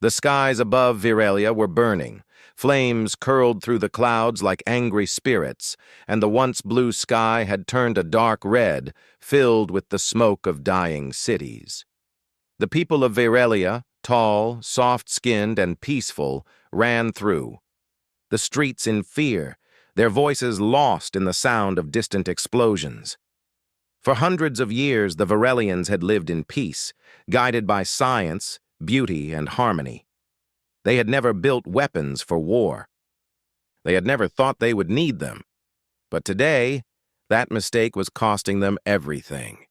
The skies above Viralia were burning. Flames curled through the clouds like angry spirits, and the once blue sky had turned a dark red, filled with the smoke of dying cities. The people of Viralia, tall, soft-skinned, and peaceful, ran through. The streets in fear, their voices lost in the sound of distant explosions. For hundreds of years, the Virelians had lived in peace, guided by science, beauty, and harmony. They had never built weapons for war. They had never thought they would need them. But today, that mistake was costing them everything.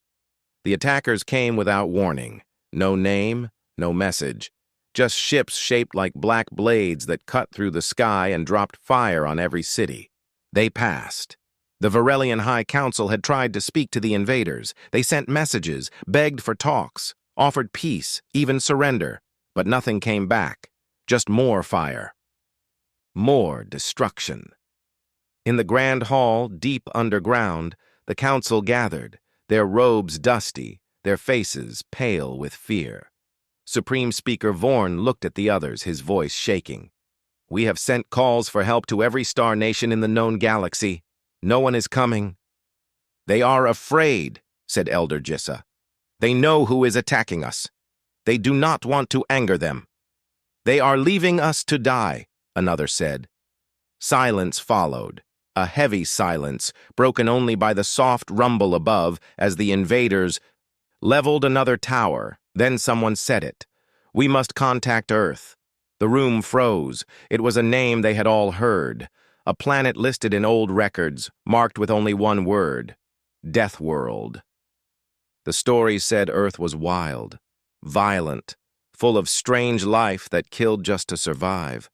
The attackers came without warning. No name, no message. Just ships shaped like black blades that cut through the sky and dropped fire on every city. They passed. The Virelian High Council had tried to speak to the invaders. They sent messages, begged for talks, offered peace, even surrender. But nothing came back. Just more fire. More destruction. In the grand hall, deep underground, the council gathered, their robes dusty, their faces pale with fear. Supreme Speaker Vorn looked at the others, his voice shaking. "We have sent calls for help to every star nation in the known galaxy. No one is coming." "They are afraid," said Elder Jissa. "They know who is attacking us. They do not want to anger them." "They are leaving us to die," another said. Silence followed, a heavy silence, broken only by the soft rumble above as the invaders leveled another tower. Then someone said it. "We must contact Earth." The room froze. It was a name they had all heard, a planet listed in old records, marked with only one word: Deathworld. The stories said Earth was wild, violent, full of strange life that killed just to survive.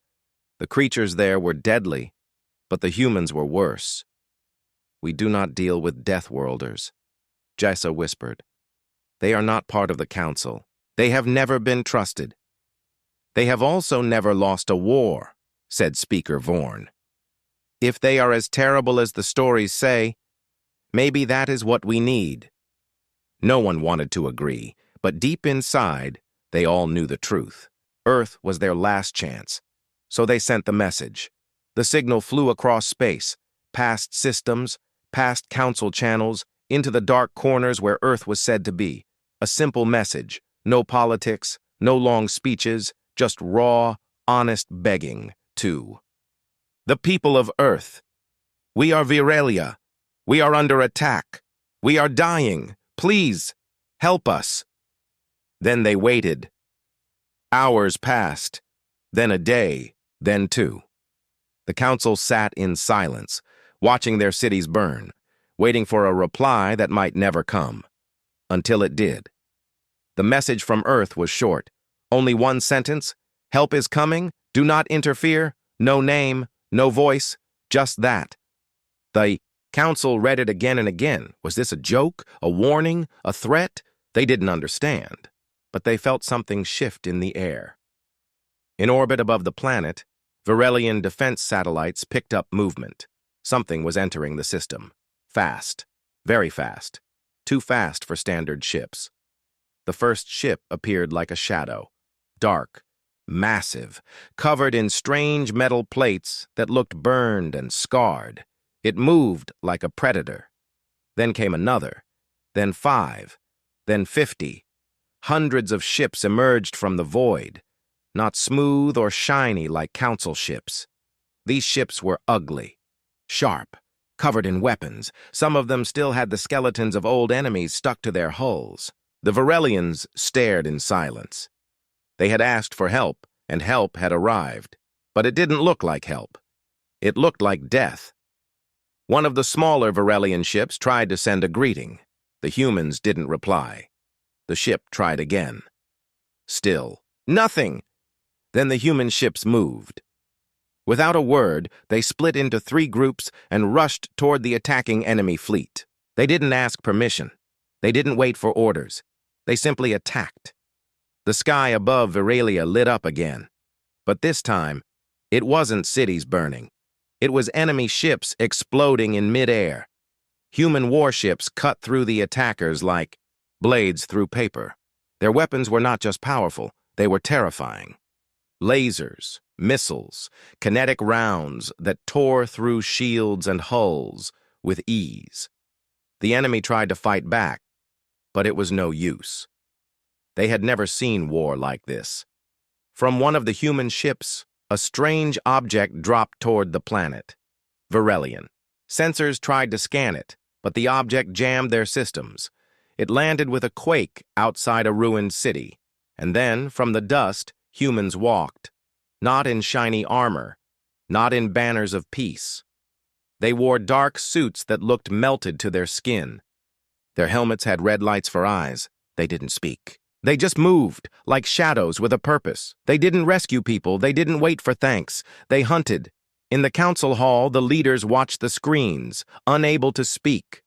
The creatures there were deadly, but the humans were worse. "We do not deal with Deathworlders," Jessa whispered. "They are not part of the council. They have never been trusted." "They have also never lost a war," said Speaker Vorn. "If they are as terrible as the stories say, maybe that is what we need." No one wanted to agree, but deep inside, they all knew the truth. Earth was their last chance. So they sent the message. The signal flew across space, past systems, past council channels, into the dark corners where Earth was said to be. A simple message, no politics, no long speeches, just raw, honest begging, to the people of Earth. "We are Viralia. We are under attack. We are dying. Please, help us." Then they waited. Hours passed, then a day, then two. The council sat in silence, watching their cities burn, waiting for a reply that might never come. Until it did. The message from Earth was short. Only one sentence: "Help is coming, do not interfere, no name, no voice, just that." The council read it again and again. Was this a joke, a warning, a threat? They didn't understand, but they felt something shift in the air. In orbit above the planet, Virelian defense satellites picked up movement. Something was entering the system. Fast. Very fast. Too fast for standard ships. The first ship appeared like a shadow. Dark. Massive. Covered in strange metal plates that looked burned and scarred. It moved like a predator. Then came another. Then 5. Then 50. Hundreds of ships emerged from the void. Not smooth or shiny like council ships. These ships were ugly, sharp, covered in weapons. Some of them still had the skeletons of old enemies stuck to their hulls. The Virelians stared in silence. They had asked for help, and help had arrived. But it didn't look like help. It looked like death. One of the smaller Virelian ships tried to send a greeting. The humans didn't reply. The ship tried again. Still, nothing. Then the human ships moved. Without a word, they split into 3 groups and rushed toward the attacking enemy fleet. They didn't ask permission. They didn't wait for orders. They simply attacked. The sky above Viralia lit up again. But this time, it wasn't cities burning. It was enemy ships exploding in midair. Human warships cut through the attackers like blades through paper. Their weapons were not just powerful, they were terrifying. Lasers, missiles, kinetic rounds that tore through shields and hulls with ease. The enemy tried to fight back, but it was no use. They had never seen war like this. From one of the human ships, a strange object dropped toward the planet. Virelian. Sensors tried to scan it, but the object jammed their systems. It landed with a quake outside a ruined city, and then, from the dust, humans walked. Not in shiny armor, not in banners of peace. They wore dark suits that looked melted to their skin. Their helmets had red lights for eyes. They didn't speak. They just moved, like shadows with a purpose. They didn't rescue people. They didn't wait for thanks. They hunted. In the council hall, the leaders watched the screens, unable to speak.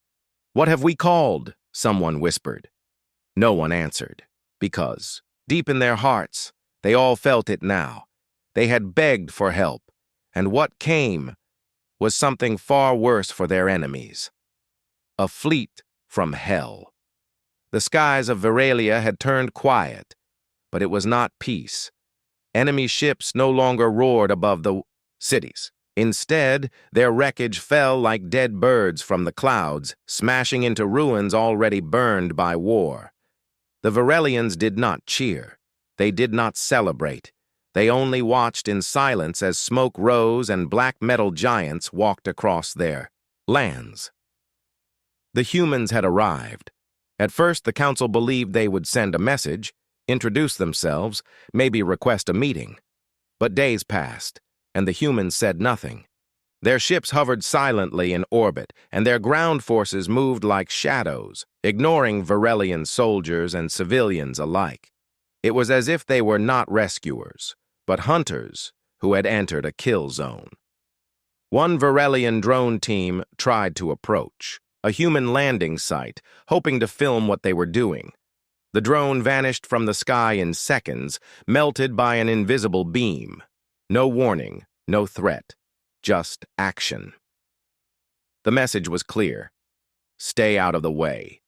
"What have we called?" someone whispered. No one answered, because, deep in their hearts, they all felt it now. They had begged for help, and what came was something far worse for their enemies. A fleet from hell. The skies of Veralia had turned quiet, but it was not peace. Enemy ships no longer roared above the cities. Instead, their wreckage fell like dead birds from the clouds, smashing into ruins already burned by war. The Verelians did not cheer. They did not celebrate. They only watched in silence as smoke rose and black metal giants walked across their lands. The humans had arrived. At first, the council believed they would send a message, introduce themselves, maybe request a meeting. But days passed, and the humans said nothing. Their ships hovered silently in orbit, and their ground forces moved like shadows, ignoring Verelian soldiers and civilians alike. It was as if they were not rescuers, but hunters who had entered a kill zone. One Verelian drone team tried to approach a human landing site, hoping to film what they were doing. The drone vanished from the sky in seconds, melted by an invisible beam. No warning, no threat, just action. The message was clear. Stay out of the way.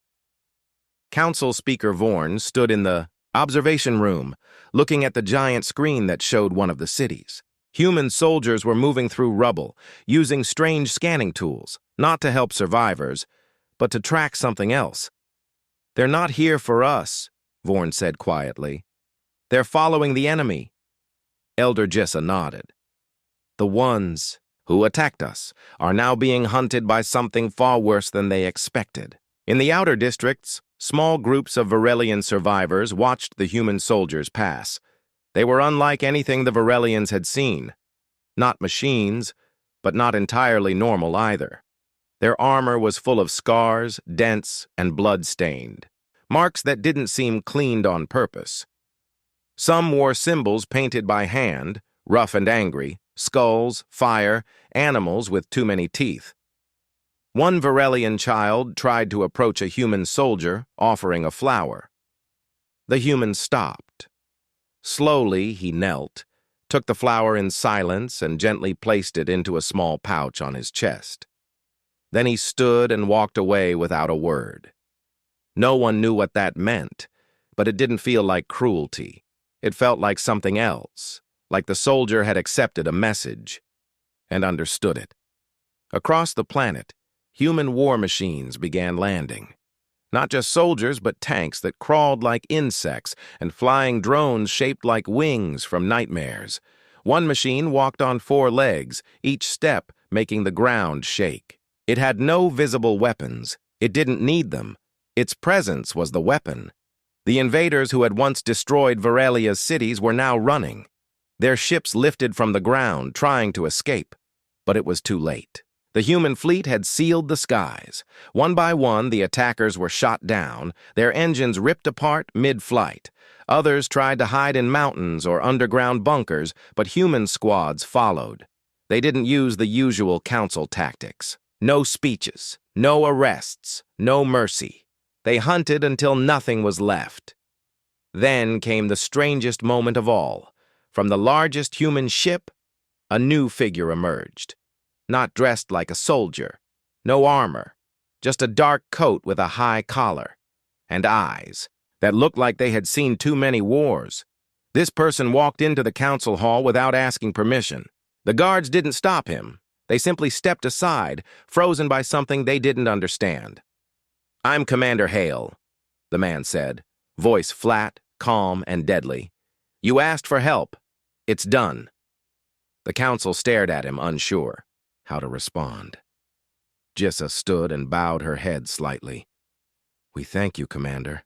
Council Speaker Vorn stood in the observation room, looking at the giant screen that showed one of the cities. Human soldiers were moving through rubble, using strange scanning tools, not to help survivors, but to track something else. "They're not here for us," Vorn said quietly. "They're following the enemy." Elder Jessa nodded. "The ones who attacked us are now being hunted by something far worse than they expected." In the outer districts, small groups of Verelian survivors watched the human soldiers pass. They were unlike anything the Verelians had seen. Not machines, but not entirely normal either. Their armor was full of scars, dents, and blood-stained, marks that didn't seem cleaned on purpose. Some wore symbols painted by hand, rough and angry, skulls, fire, animals with too many teeth. One Verelian child tried to approach a human soldier, offering a flower. The human stopped. Slowly, he knelt, took the flower in silence, and gently placed it into a small pouch on his chest. Then he stood and walked away without a word. No one knew what that meant, but it didn't feel like cruelty. It felt like something else, like the soldier had accepted a message and understood it. Across the planet, human war machines began landing. Not just soldiers, but tanks that crawled like insects and flying drones shaped like wings from nightmares. One machine walked on 4 legs, each step making the ground shake. It had no visible weapons. It didn't need them. Its presence was the weapon. The invaders who had once destroyed Verelia's cities were now running. Their ships lifted from the ground, trying to escape. But it was too late. The human fleet had sealed the skies. One by one, the attackers were shot down, their engines ripped apart mid-flight. Others tried to hide in mountains or underground bunkers, but human squads followed. They didn't use the usual council tactics. No speeches, no arrests, no mercy. They hunted until nothing was left. Then came the strangest moment of all. From the largest human ship, a new figure emerged. Not dressed like a soldier, no armor, just a dark coat with a high collar, and eyes that looked like they had seen too many wars. This person walked into the council hall without asking permission. The guards didn't stop him. They simply stepped aside, frozen by something they didn't understand. "I'm Commander Hale," the man said, voice flat, calm, and deadly. "You asked for help. It's done." The council stared at him, unsure how to respond. Jissa stood and bowed her head slightly. "We thank you, Commander.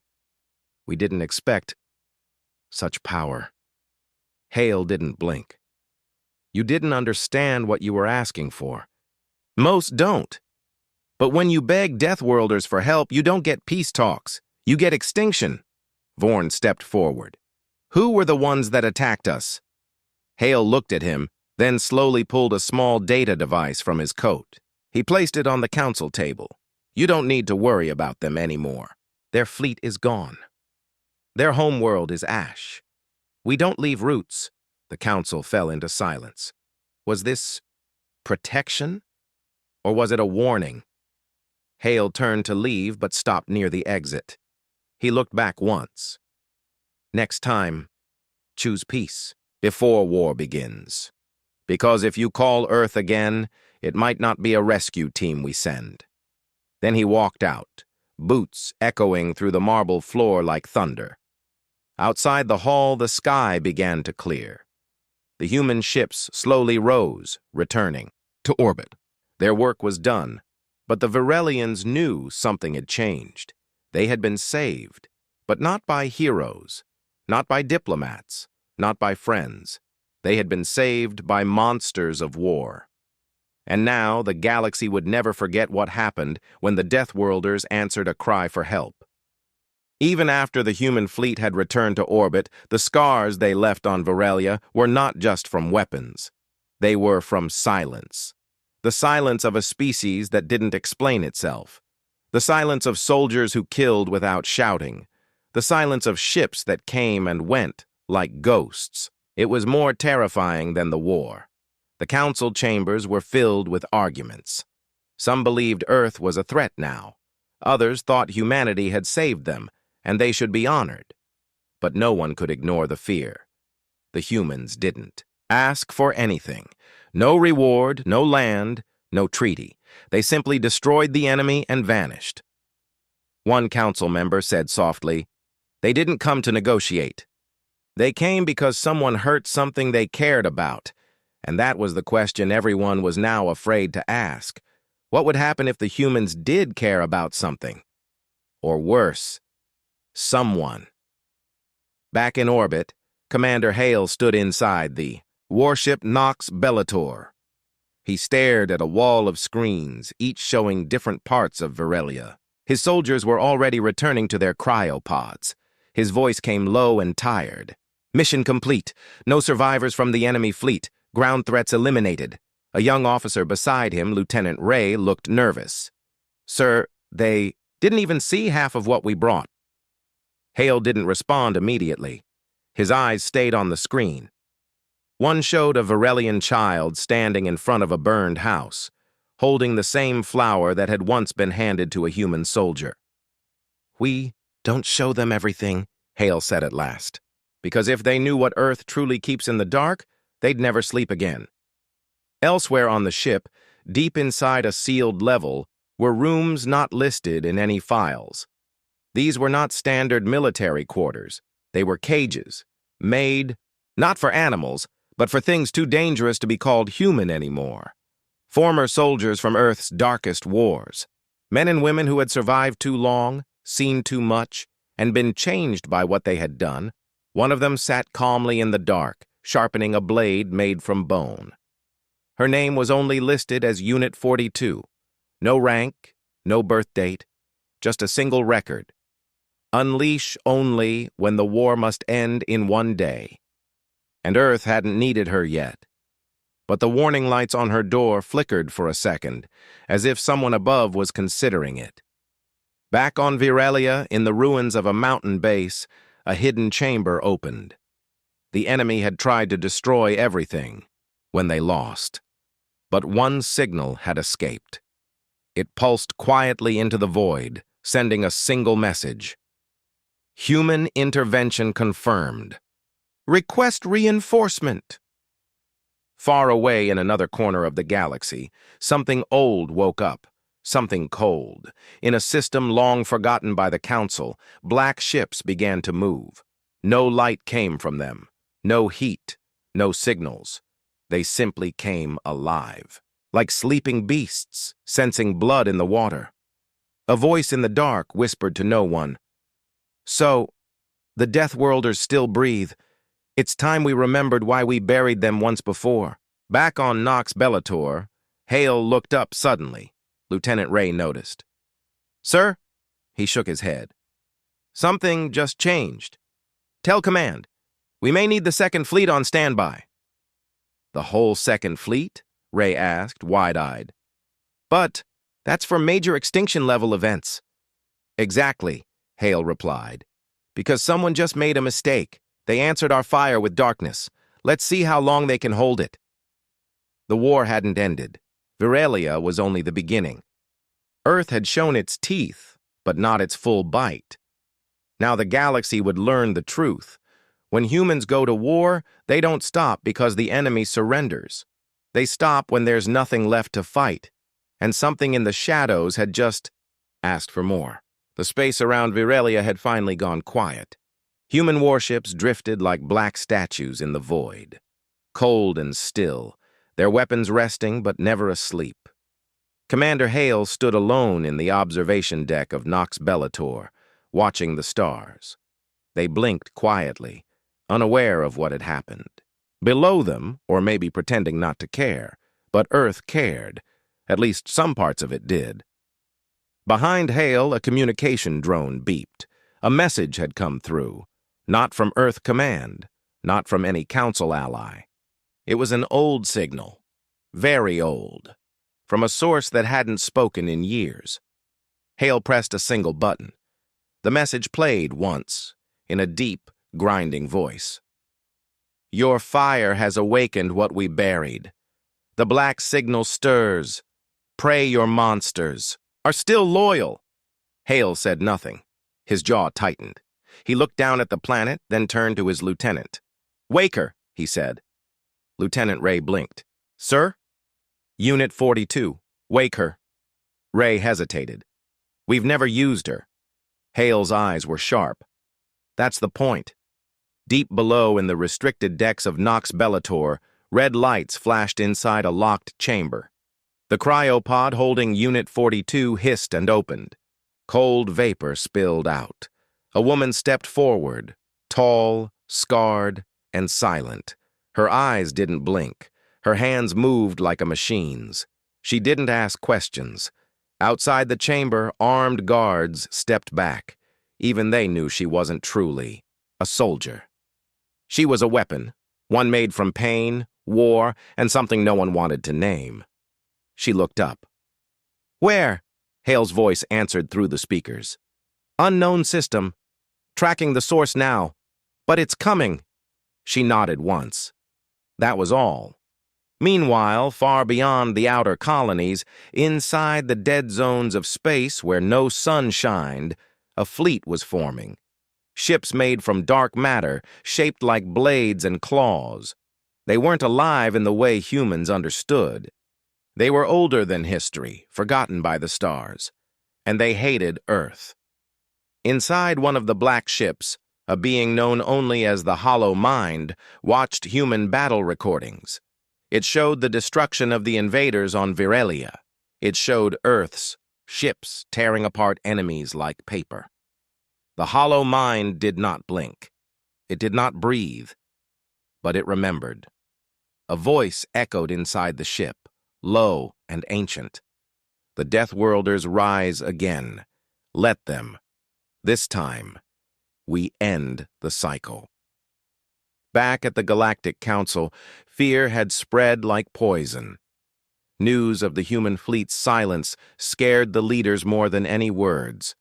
We didn't expect such power." Hale didn't blink. "You didn't understand what you were asking for. Most don't. But when you beg Deathworlders for help, you don't get peace talks. You get extinction." Vorn stepped forward. "Who were the ones that attacked us?" Hale looked at him, then slowly pulled a small data device from his coat. He placed it on the council table. "You don't need to worry about them anymore. Their fleet is gone. Their homeworld is ash. We don't leave roots." The council fell into silence. Was this protection? Or was it a warning? Hale turned to leave but stopped near the exit. He looked back once. "Next time, choose peace before war begins. Because if you call Earth again, it might not be a rescue team we send." Then he walked out, boots echoing through the marble floor like thunder. Outside the hall, the sky began to clear. The human ships slowly rose, returning to orbit. Their work was done, but the Virelians knew something had changed. They had been saved, but not by heroes, not by diplomats, not by friends. They had been saved by monsters of war. And now the galaxy would never forget what happened when the Deathworlders answered a cry for help. Even after the human fleet had returned to orbit, the scars they left on Virelia were not just from weapons. They were from silence. The silence of a species that didn't explain itself. The silence of soldiers who killed without shouting. The silence of ships that came and went like ghosts. It was more terrifying than the war. The council chambers were filled with arguments. Some believed Earth was a threat now. Others thought humanity had saved them, and they should be honored. But no one could ignore the fear. The humans didn't ask for anything. No reward, no land, no treaty. They simply destroyed the enemy and vanished. One council member said softly, "They didn't come to negotiate. They came because someone hurt something they cared about." And that was the question everyone was now afraid to ask. What would happen if the humans did care about something? Or worse, someone. Back in orbit, Commander Hale stood inside the warship Nox Bellator. He stared at a wall of screens, each showing different parts of Virelia. His soldiers were already returning to their cryopods. His voice came low and tired. "Mission complete. No survivors from the enemy fleet. Ground threats eliminated." A young officer beside him, Lieutenant Ray, looked nervous. "Sir, they didn't even see half of what we brought." Hale didn't respond immediately. His eyes stayed on the screen. One showed a Virelian child standing in front of a burned house, holding the same flower that had once been handed to a human soldier. "We don't show them everything," Hale said at last, "because if they knew what Earth truly keeps in the dark, they'd never sleep again." Elsewhere on the ship, deep inside a sealed level, were rooms not listed in any files. These were not standard military quarters. They were cages, made not for animals, but for things too dangerous to be called human anymore. Former soldiers from Earth's darkest wars. Men and women who had survived too long, seen too much, and been changed by what they had done. One of them sat calmly in the dark, sharpening a blade made from bone. Her name was only listed as Unit 42. No rank, no birth date, just a single record. Unleash only when the war must end in one day. And Earth hadn't needed her yet. But the warning lights on her door flickered for a second, as if someone above was considering it. Back on Virelia, in the ruins of a mountain base, a hidden chamber opened. The enemy had tried to destroy everything when they lost. But one signal had escaped. It pulsed quietly into the void, sending a single message. Human intervention confirmed. Request reinforcement. Far away in another corner of the galaxy, something old woke up, something cold. In a system long forgotten by the Council, black ships began to move. No light came from them, no heat, no signals. They simply came alive, like sleeping beasts, sensing blood in the water. A voice in the dark whispered to no one, "So, the Deathworlders still breathe. It's time we remembered why we buried them once before." Back on Nox Bellator, Hale looked up suddenly. Lieutenant Ray noticed. "Sir?" He shook his head. "Something just changed. Tell command. We may need the Second Fleet on standby." "The whole Second Fleet?" Ray asked, wide-eyed. "But that's for major extinction-level events." "Exactly," Hale replied. "Because someone just made a mistake. They answered our fire with darkness. Let's see how long they can hold it." The war hadn't ended. Viralia was only the beginning. Earth had shown its teeth, but not its full bite. Now the galaxy would learn the truth. When humans go to war, they don't stop because the enemy surrenders. They stop when there's nothing left to fight, and something in the shadows had just asked for more. The space around Viralia had finally gone quiet. Human warships drifted like black statues in the void. Cold and still, their weapons resting but never asleep. Commander Hale stood alone in the observation deck of Nox Bellator, watching the stars. They blinked quietly, unaware of what had happened. Below them, or maybe pretending not to care, but Earth cared. At least some parts of it did. Behind Hale, a communication drone beeped. A message had come through. Not from Earth Command, not from any Council ally. It was an old signal, very old, from a source that hadn't spoken in years. Hale pressed a single button. The message played once, in a deep, grinding voice. "Your fire has awakened what we buried. The black signal stirs. Pray your monsters are still loyal." Hale said nothing. His jaw tightened. He looked down at the planet, then turned to his lieutenant. "Wake her," he said. Lieutenant Ray blinked. "Sir?" "Unit 42. Wake her." Ray hesitated. "We've never used her." Hale's eyes were sharp. "That's the point." Deep below in the restricted decks of Nox Bellator, red lights flashed inside a locked chamber. The cryopod holding Unit 42 hissed and opened. Cold vapor spilled out. A woman stepped forward, tall, scarred, and silent. Her eyes didn't blink. Her hands moved like a machine's. She didn't ask questions. Outside the chamber, armed guards stepped back. Even they knew she wasn't truly a soldier. She was a weapon, one made from pain, war, and something no one wanted to name. She looked up. "Where?" Hale's voice answered through the speakers. "Unknown system. Tracking the source now. But it's coming." She nodded once. That was all. Meanwhile, far beyond the outer colonies, inside the dead zones of space where no sun shined, a fleet was forming. Ships made from dark matter, shaped like blades and claws. They weren't alive in the way humans understood. They were older than history, forgotten by the stars, and they hated Earth. Inside one of the black ships, a being known only as the Hollow Mind watched human battle recordings. It showed the destruction of the invaders on Viralia. It showed Earth's ships tearing apart enemies like paper. The Hollow Mind did not blink. It did not breathe, but it remembered. A voice echoed inside the ship, low and ancient. "The Deathworlders rise again. Let them. This time, we end the cycle." Back at the Galactic Council, fear had spread like poison. News of the human fleet's silence scared the leaders more than any words.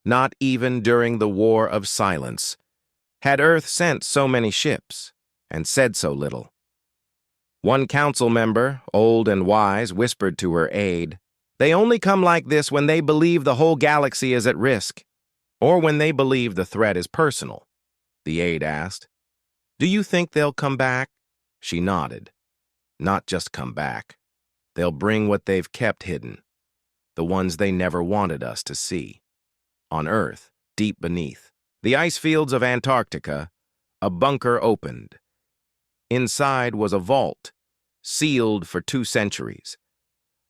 Not even during the War of Silence had Earth sent so many ships and said so little. One council member, old and wise, whispered to her aide, "They only come like this when they believe the whole galaxy is at risk, or when they believe the threat is personal." The aide asked, "Do you think they'll come back?" She nodded. "Not just come back. They'll bring what they've kept hidden, the ones they never wanted us to see. On Earth, deep beneath the ice fields of Antarctica, a bunker opened. Inside was a vault, sealed for 2 centuries.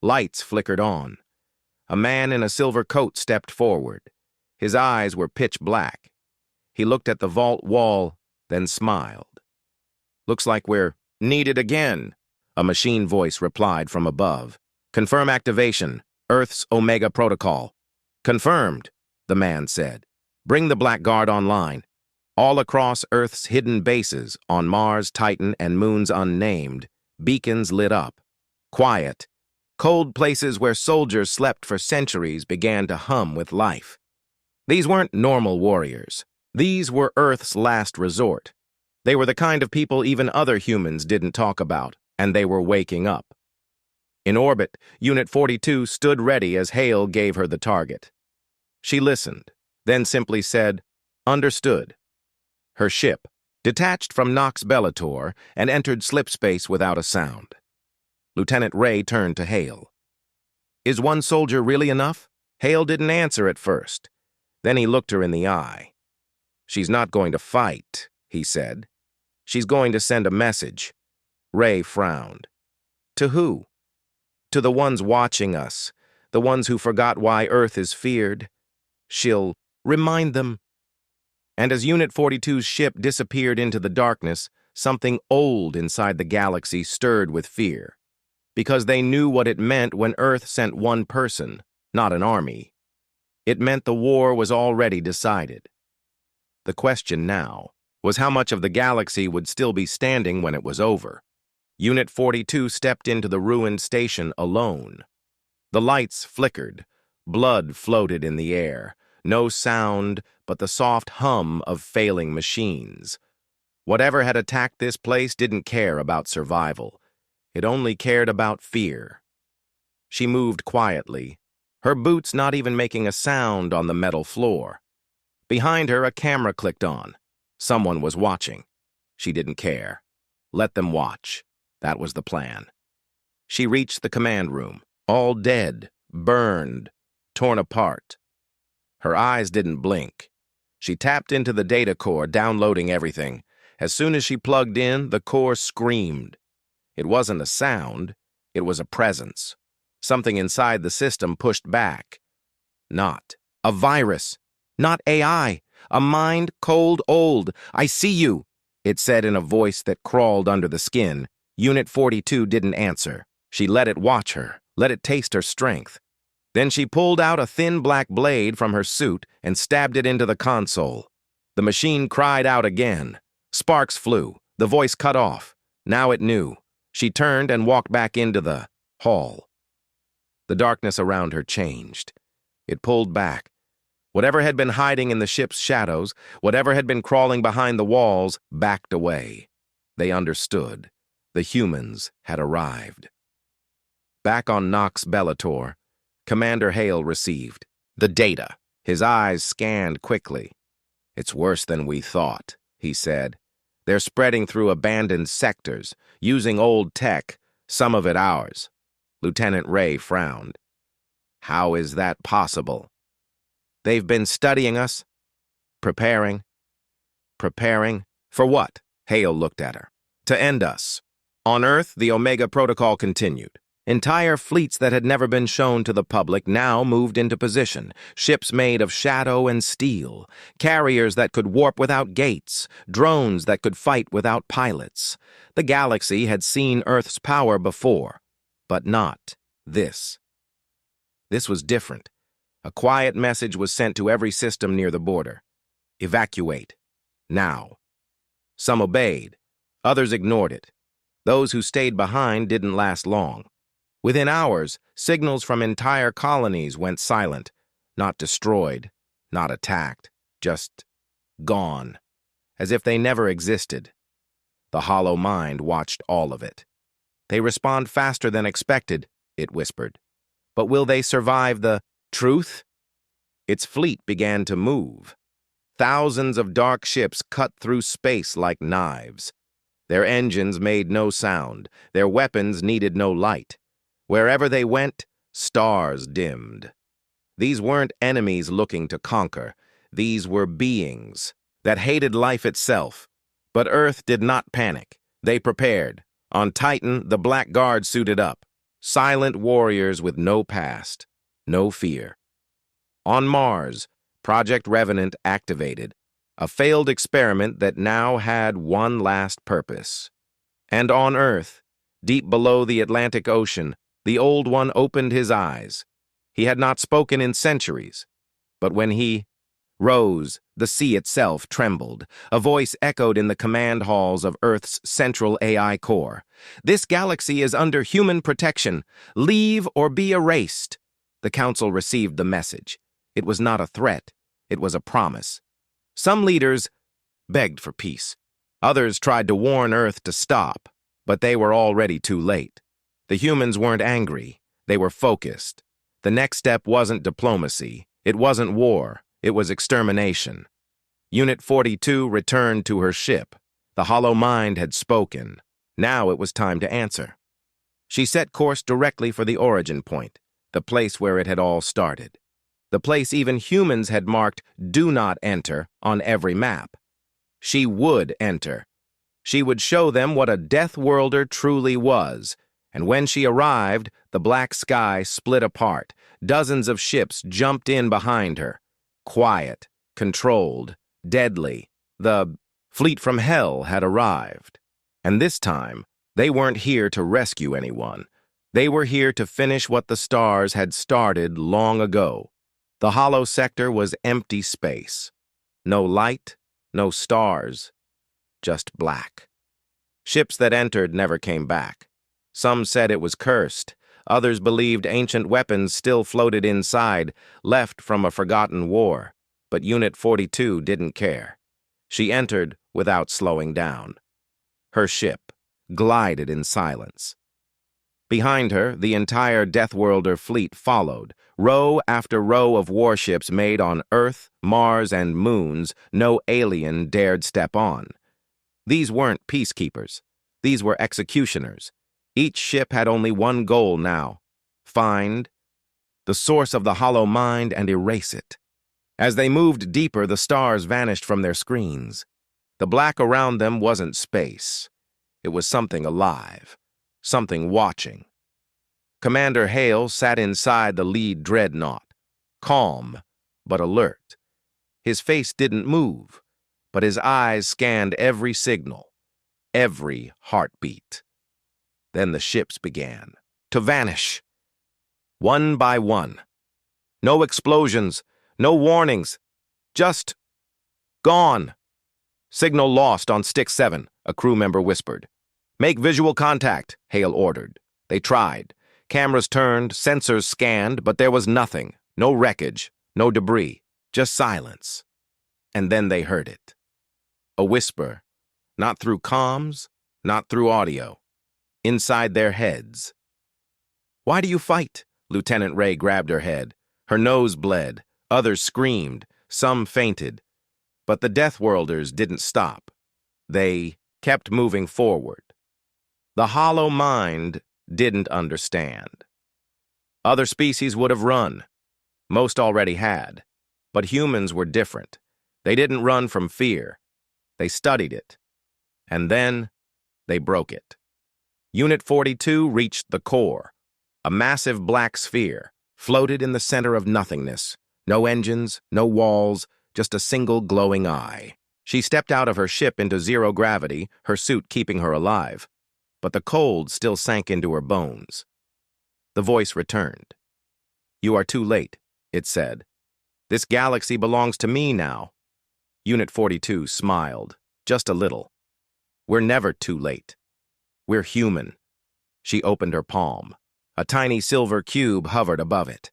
Lights flickered on. A man in a silver coat stepped forward. His eyes were pitch black. He looked at the vault wall, then smiled. "Looks like we're needed again," a machine voice replied from above. "Confirm activation, Earth's Omega Protocol." "Confirmed," the man said. "Bring the Blackguard online." All across Earth's hidden bases, on Mars, Titan, and moons unnamed, beacons lit up. Quiet, cold places where soldiers slept for centuries began to hum with life. These weren't normal warriors. These were Earth's last resort. They were the kind of people even other humans didn't talk about, and they were waking up. In orbit, Unit 42 stood ready as Hale gave her the target. She listened, then simply said, "Understood." Her ship detached from Nox Bellator and entered slipspace without a sound. Lieutenant Ray turned to Hale. "Is one soldier really enough?" Hale didn't answer at first. Then he looked her in the eye. "She's not going to fight," he said. "She's going to send a message." Ray frowned. "To who?" "To the ones watching us, the ones who forgot why Earth is feared. She'll remind them." And as Unit 42's ship disappeared into the darkness, something old inside the galaxy stirred with fear. Because they knew what it meant when Earth sent one person, not an army. It meant the war was already decided. The question now was how much of the galaxy would still be standing when it was over. Unit 42 stepped into the ruined station alone. The lights flickered. Blood floated in the air. No sound but the soft hum of failing machines. Whatever had attacked this place didn't care about survival. It only cared about fear. She moved quietly, her boots not even making a sound on the metal floor. Behind her, a camera clicked on. Someone was watching. She didn't care. Let them watch. That was the plan. She reached the command room, all dead, burned, torn apart. Her eyes didn't blink. She tapped into the data core, downloading everything. As soon as she plugged in, the core screamed. It wasn't a sound, it was a presence. Something inside the system pushed back. Not a virus, not AI, a mind cold old. "I see you," it said in a voice that crawled under the skin. Unit 42 didn't answer. She let it watch her, let it taste her strength. Then she pulled out a thin black blade from her suit and stabbed it into the console. The machine cried out again. Sparks flew. The voice cut off. Now it knew. She turned and walked back into the hall. The darkness around her changed. It pulled back. Whatever had been hiding in the ship's shadows, whatever had been crawling behind the walls, backed away. They understood. The humans had arrived. Back on Nox Bellator, Commander Hale received the data. His eyes scanned quickly. "It's worse than we thought," he said. "They're spreading through abandoned sectors, using old tech, some of it ours." Lieutenant Ray frowned. "How is that possible?" "They've been studying us. Preparing. Preparing? For what?" Hale looked at her. "To end us." On Earth, the Omega Protocol continued. Entire fleets that had never been shown to the public now moved into position, ships made of shadow and steel, carriers that could warp without gates, drones that could fight without pilots. The galaxy had seen Earth's power before, but not this. This was different. A quiet message was sent to every system near the border. Evacuate. Now. Some obeyed. Others ignored it. Those who stayed behind didn't last long. Within hours, signals from entire colonies went silent, not destroyed, not attacked, just gone, as if they never existed. The hollow mind watched all of it. "They respond faster than expected," it whispered. "But will they survive the truth?" Its fleet began to move. Thousands of dark ships cut through space like knives. Their engines made no sound. Their weapons needed no light. Wherever they went, stars dimmed. These weren't enemies looking to conquer. These were beings that hated life itself. But Earth did not panic. They prepared. On Titan, the Black Guard suited up. Silent warriors with no past, no fear. On Mars, Project Revenant activated, a failed experiment that now had one last purpose. And on Earth, deep below the Atlantic Ocean, the Old One opened his eyes. He had not spoken in centuries, but when he rose, the sea itself trembled. A voice echoed in the command halls of Earth's central AI core. "This galaxy is under human protection. Leave or be erased." The Council received the message. It was not a threat. It was a promise. Some leaders begged for peace. Others tried to warn Earth to stop, but they were already too late. The humans weren't angry. They were focused. The next step wasn't diplomacy. It wasn't war. It was extermination. Unit 42 returned to her ship. The hollow mind had spoken. Now it was time to answer. She set course directly for the origin point, the place where it had all started. The place even humans had marked "Do Not Enter" on every map. She would enter. She would show them what a Deathworlder truly was. And when she arrived, the black sky split apart. Dozens of ships jumped in behind her. Quiet, controlled, deadly. The fleet from hell had arrived. And this time, they weren't here to rescue anyone. They were here to finish what the stars had started long ago. The hollow sector was empty space. No light, no stars, just black. Ships that entered never came back. Some said it was cursed. Others believed ancient weapons still floated inside, left from a forgotten war. But Unit 42 didn't care. She entered without slowing down. Her ship glided in silence. Behind her, the entire Deathworlder fleet followed, row after row of warships made on Earth, Mars, and moons no alien dared step on. These weren't peacekeepers. These were executioners. Each ship had only one goal now: find the source of the hollow mind and erase it. As they moved deeper, the stars vanished from their screens. The black around them wasn't space. It was something alive, something watching. Commander Hale sat inside the lead dreadnought, calm but alert. His face didn't move, but his eyes scanned every signal, every heartbeat. Then the ships began to vanish, one by one. No explosions, no warnings, just gone. "Signal lost on Stick 7, a crew member whispered. "Make visual contact," Hale ordered. They tried. Cameras turned, sensors scanned, but there was nothing. No wreckage, no debris, just silence. And then they heard it. A whisper, not through comms, not through audio. Inside their heads. "Why do you fight?" Lieutenant Ray grabbed her head. Her nose bled. Others screamed. Some fainted. But the Deathworlders didn't stop. They kept moving forward. The hollow mind didn't understand. Other species would have run. Most already had. But humans were different. They didn't run from fear. They studied it. And then they broke it. Unit 42 reached the core. A massive black sphere floated in the center of nothingness. No engines, no walls, just a single glowing eye. She stepped out of her ship into zero gravity, her suit keeping her alive. But the cold still sank into her bones. The voice returned. "You are too late," it said. "This galaxy belongs to me now." Unit 42 smiled, just a little. "We're never too late. We're human." She opened her palm. A tiny silver cube hovered above it.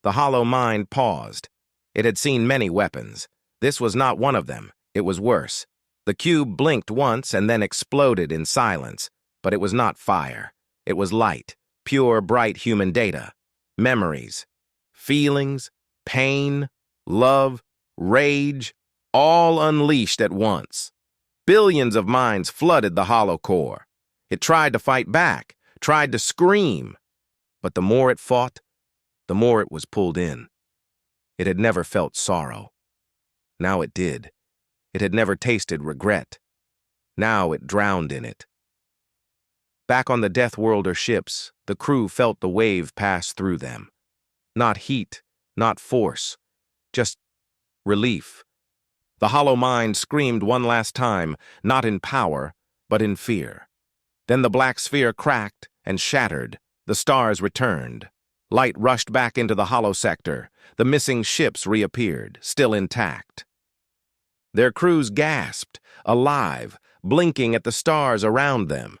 The hollow mind paused. It had seen many weapons. This was not one of them. It was worse. The cube blinked once and then exploded in silence. But it was not fire. It was light, pure, bright human data. Memories, feelings, pain, love, rage, all unleashed at once. Billions of minds flooded the hollow core. It tried to fight back, tried to scream, but the more it fought, the more it was pulled in. It had never felt sorrow. Now it did. It had never tasted regret. Now it drowned in it. Back on the Deathworlder ships, the crew felt the wave pass through them. Not heat, not force, just relief. The hollow mind screamed one last time, not in power, but in fear. Then the black sphere cracked and shattered. The stars returned. Light rushed back into the hollow sector. The missing ships reappeared, still intact. Their crews gasped, alive, blinking at the stars around them.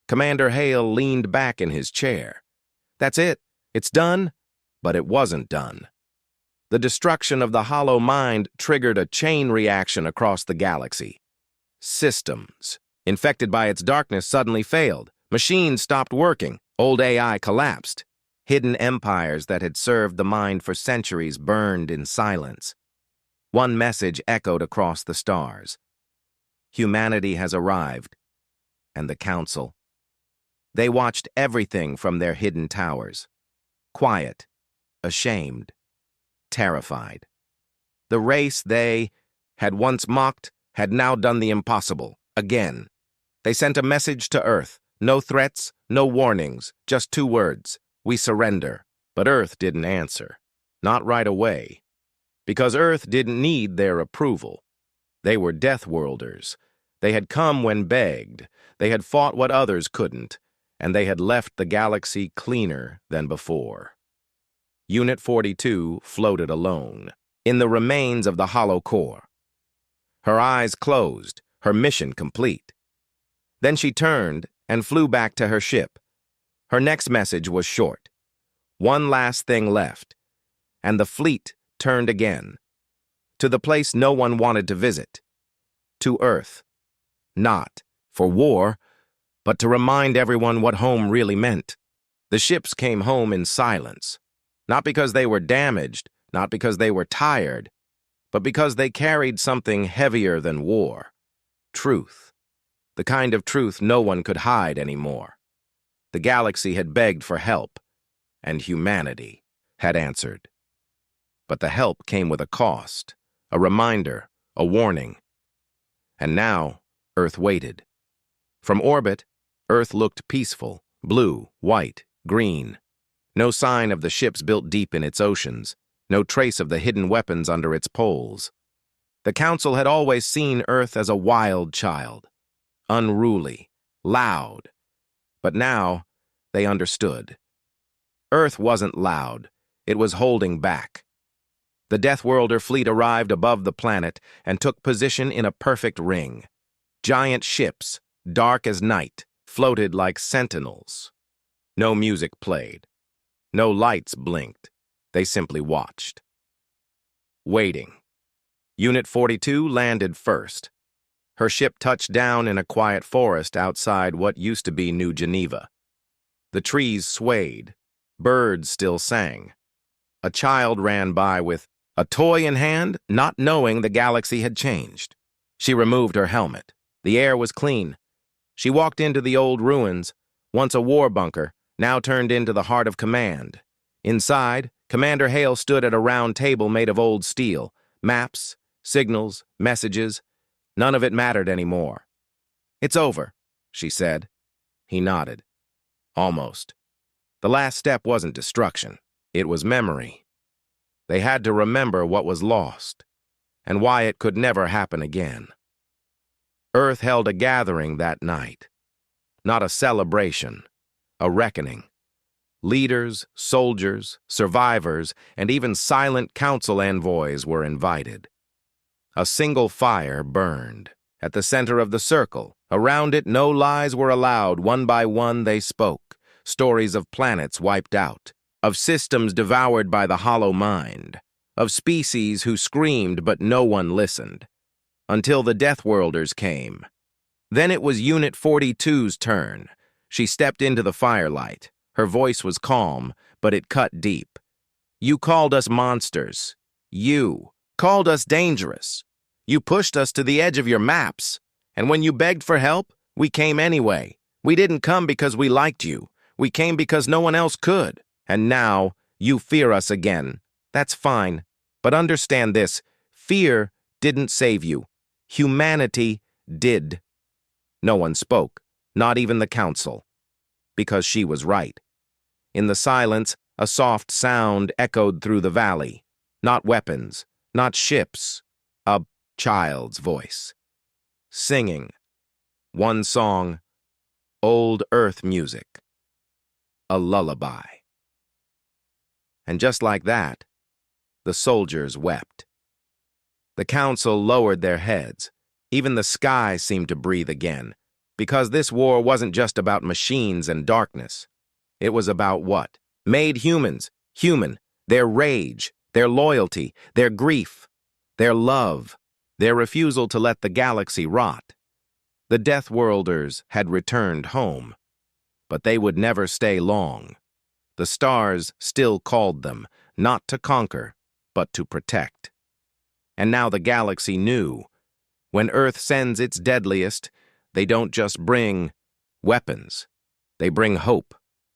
Commander Hale leaned back in his chair. That's it. It's done. But it wasn't done. The destruction of the hollow mind triggered a chain reaction across the galaxy. Systems, infected by its darkness, suddenly failed. Machines stopped working. Old AI collapsed. Hidden empires that had served the mind for centuries burned in silence. One message echoed across the stars. Humanity has arrived. And the Council. They watched everything from their hidden towers. Quiet, ashamed, terrified. The race they had once mocked had now done the impossible, again. They sent a message to Earth. No threats, no warnings, just 2 words. We surrender. But Earth didn't answer. Not right away. Because Earth didn't need their approval. They were Deathworlders. They had come when begged. They had fought what others couldn't. And they had left the galaxy cleaner than before. Unit 42 floated alone, in the remains of the hollow core. Her eyes closed, her mission complete. Then she turned and flew back to her ship. Her next message was short. One last thing left, and the fleet turned again. To the place no one wanted to visit. To Earth. Not for war, but to remind everyone what home really meant. The ships came home in silence. Not because they were damaged, not because they were tired, but because they carried something heavier than war. Truth. The kind of truth no one could hide anymore. The galaxy had begged for help, and humanity had answered. But the help came with a cost, a reminder, a warning. And now, Earth waited. From orbit, Earth looked peaceful, blue, white, green. No sign of the ships built deep in its oceans, no trace of the hidden weapons under its poles. The Council had always seen Earth as a wild child, unruly, loud. But now, they understood. Earth wasn't loud, it was holding back. The Deathworlder fleet arrived above the planet and took position in a perfect ring. Giant ships, dark as night, floated like sentinels. No music played. No lights blinked. They simply watched. Waiting. Unit 42 landed first. Her ship touched down in a quiet forest outside what used to be New Geneva. The trees swayed. Birds still sang. A child ran by with a toy in hand, not knowing the galaxy had changed. She removed her helmet. The air was clean. She walked into the old ruins, once a war bunker, now turned into the heart of command. Inside, Commander Hale stood at a round table made of old steel. Maps, signals, messages. None of it mattered anymore. "It's over," she said. He nodded. Almost. The last step wasn't destruction. It was memory. They had to remember what was lost, and why it could never happen again. Earth held a gathering that night. Not a celebration, a reckoning. Leaders, soldiers, survivors, and even silent council envoys were invited. A single fire burned. At the center of the circle, around it no lies were allowed. One by one they spoke. Stories of planets wiped out, of systems devoured by the hollow mind, of species who screamed but no one listened. Until the Deathworlders came. Then it was Unit 42's turn. She stepped into the firelight. Her voice was calm, but it cut deep. "You called us monsters. You called us dangerous. You pushed us to the edge of your maps. And when you begged for help, we came anyway. We didn't come because we liked you. We came because no one else could. And now, you fear us again. That's fine. But understand this. Fear didn't save you. Humanity did. No one spoke, not even the council. Because she was right. In the silence, a soft sound echoed through the valley. Not weapons, not ships. A child's voice. Singing. One song. Old earth music. A lullaby. And just like that, the soldiers wept. The council lowered their heads. Even the sky seemed to breathe again, because this war wasn't just about machines and darkness. It was about what? Made humans, human, their rage, their loyalty, their grief, their love, their refusal to let the galaxy rot. The Deathworlders had returned home, but they would never stay long. The stars still called them, not to conquer, but to protect. And now the galaxy knew. When Earth sends its deadliest, they don't just bring weapons. They bring hope,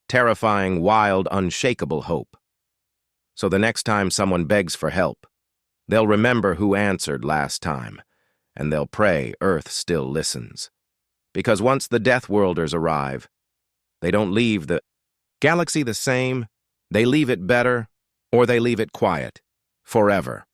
terrifying, wild, unshakable hope. So the next time someone begs for help, they'll remember who answered last time, and they'll pray Earth still listens. Because once the Deathworlders arrive, they don't leave the galaxy the same, they leave it better, or they leave it quiet, forever.